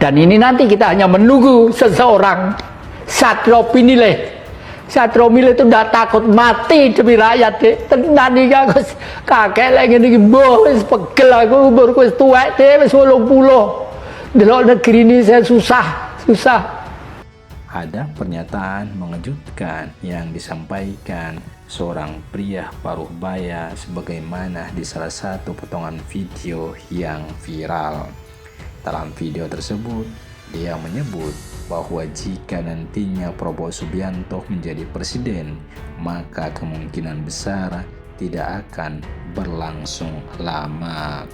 Dan ini nanti kita hanya menunggu seseorang Satrio Pinilih. Satrio Pinilih itu tidak takut mati demi rakyat. Tenan iki aku kakek lagi ini boh wis pegel aku umurku wis tuwek wis 80. Delok negeri ini saya susah. Ada pernyataan mengejutkan yang disampaikan seorang pria paruh baya sebagaimana di salah satu potongan video yang viral. Dalam video tersebut, dia menyebut bahwa jika nantinya Prabowo Subianto menjadi presiden, maka kemungkinan besar tidak akan berlangsung lama.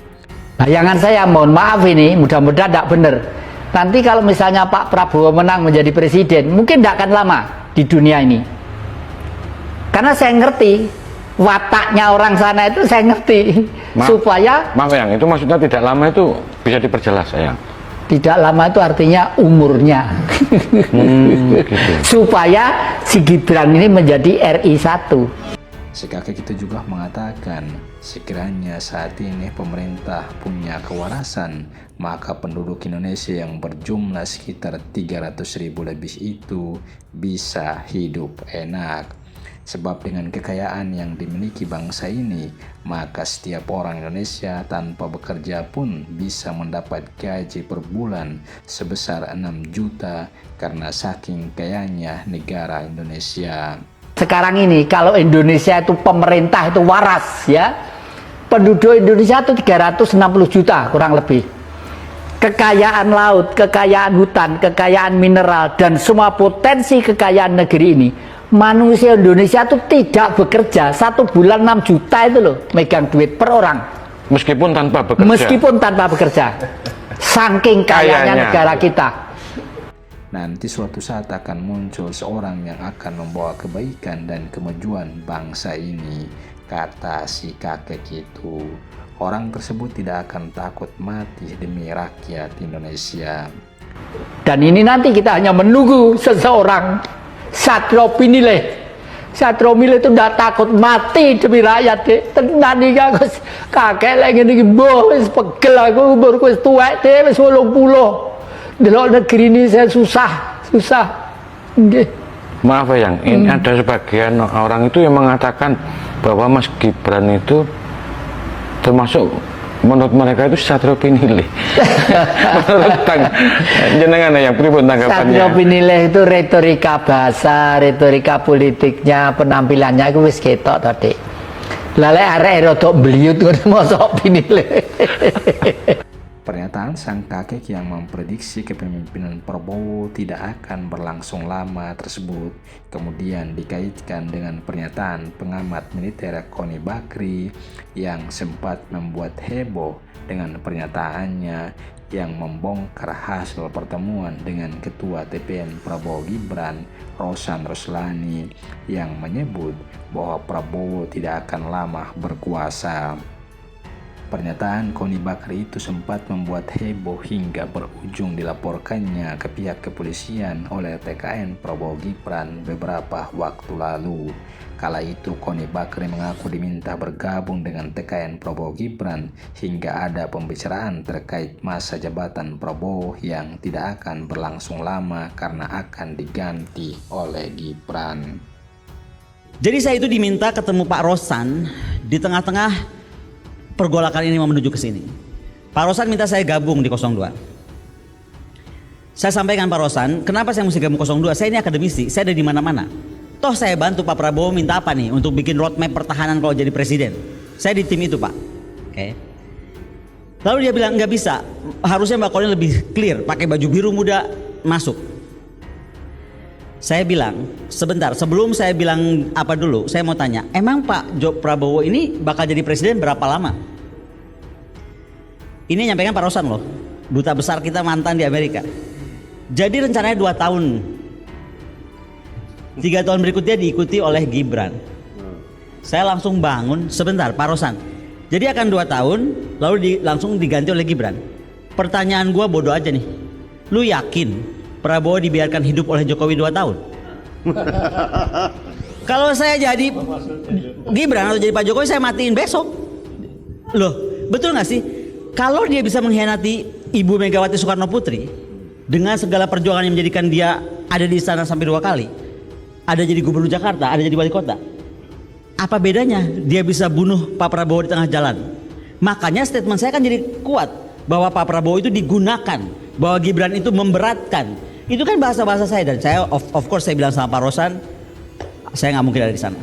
Bayangan saya, mohon maaf ini, mudah-mudahan tidak benar. Nanti kalau misalnya Pak Prabowo menang menjadi presiden, mungkin tidak akan lama di dunia ini. Karena saya ngerti, wataknya orang sana itu saya ngerti. Supaya... Maaf yang itu maksudnya tidak lama itu bisa diperjelas sayang. Tidak lama itu artinya umurnya. Gitu. Supaya si Gibran ini menjadi RI 1. Si kakek itu juga mengatakan, sekiranya saat ini pemerintah punya kewarasan, maka penduduk Indonesia yang berjumlah sekitar 300.000 lebih itu bisa hidup enak. Sebab dengan kekayaan yang dimiliki bangsa ini, maka setiap orang Indonesia tanpa bekerja pun bisa mendapat gaji per bulan sebesar 6 juta karena saking kayanya negara Indonesia. Sekarang ini kalau Indonesia itu pemerintah itu waras ya, penduduk Indonesia itu 360 juta kurang lebih. Kekayaan laut, kekayaan hutan, kekayaan mineral, dan semua potensi kekayaan negeri ini, manusia Indonesia itu tidak bekerja 1 bulan 6 juta itu loh megang duit per orang. Meskipun tanpa bekerja. Meskipun tanpa bekerja. Saking kayanya negara kita. Nanti suatu saat akan muncul seorang yang akan membawa kebaikan dan kemajuan bangsa ini, kata si kakek itu. Orang tersebut tidak akan takut mati demi rakyat Indonesia. Dan ini nanti kita hanya menunggu seseorang Satrio Pinilih. Satrio Pinilih itu tidak takut mati demi rakyat. Tenan iki aku kakek lagi ini boh wis pegel aku umurku wis tuwek wis 80. Delok negeri ini saya susah. Nggih. Maaf yang ini ada sebagian orang itu yang mengatakan bahwa Mas Gibran itu termasuk menurut mereka itu Satrio Pinilih. Menurut jenengan yang pripun tanggapannya? Satrio Pinilih itu retorika bahasa, retorika politiknya, penampilannya itu wis ketok tadi. Lale arek rodok bliut ngono mosok Pinilih. Pernyataan sang kakek yang memprediksi kepemimpinan Prabowo tidak akan berlangsung lama tersebut kemudian dikaitkan dengan pernyataan pengamat militer Koni Bakri yang sempat membuat heboh dengan pernyataannya yang membongkar hasil pertemuan dengan Ketua TPN Prabowo Gibran, Rosan Roslani, yang menyebut bahwa Prabowo tidak akan lama berkuasa. Pernyataan Koni Bakri itu sempat membuat heboh hingga berujung dilaporkannya ke pihak kepolisian oleh TKN Prabowo Gibran beberapa waktu lalu. Kala itu Koni Bakri mengaku diminta bergabung dengan TKN Prabowo Gibran hingga ada pembicaraan terkait masa jabatan Prabowo yang tidak akan berlangsung lama karena akan diganti oleh Gibran. Jadi saya itu diminta ketemu Pak Rosan di tengah-tengah pergolakan ini mau menuju ke sini. Pak Rosan minta saya gabung di 02. Saya sampaikan Pak Rosan, kenapa saya mesti gabung 02? Saya ini akademisi, saya ada di mana-mana. Toh saya bantu Pak Prabowo minta apa nih untuk bikin roadmap pertahanan kalau jadi presiden. Saya di tim itu Pak. Oke. Lalu dia bilang nggak bisa, harusnya Mbak Koni lebih clear, pakai baju biru muda masuk. Saya bilang, sebentar sebelum saya bilang apa dulu, saya mau tanya, emang Pak Prabowo ini bakal jadi presiden berapa lama? Ini nyampaikan Pak Rosan loh, duta besar kita mantan di Amerika. Jadi rencananya 2 tahun. 3 tahun berikutnya diikuti oleh Gibran. Saya langsung bangun, sebentar Pak Rosan. Jadi akan 2 tahun, lalu langsung diganti oleh Gibran. Pertanyaan gua bodoh aja nih. Lu yakin Prabowo dibiarkan hidup oleh Jokowi 2 tahun? Kalau saya jadi Gibran atau jadi Pak Jokowi, saya matiin besok. Loh, betul gak sih? Kalau dia bisa mengkhianati Ibu Megawati Soekarno Putri, dengan segala perjuangan yang menjadikan dia ada di sana sampai 2 kali, ada jadi gubernur Jakarta, ada jadi wali kota. Apa bedanya dia bisa bunuh Pak Prabowo di tengah jalan? Makanya statement saya kan jadi kuat bahwa Pak Prabowo itu digunakan, bahwa Gibran itu memberatkan. Itu kan bahasa-bahasa saya, dan saya of course saya bilang sama Pak Rosan, saya nggak mungkin ada di sana.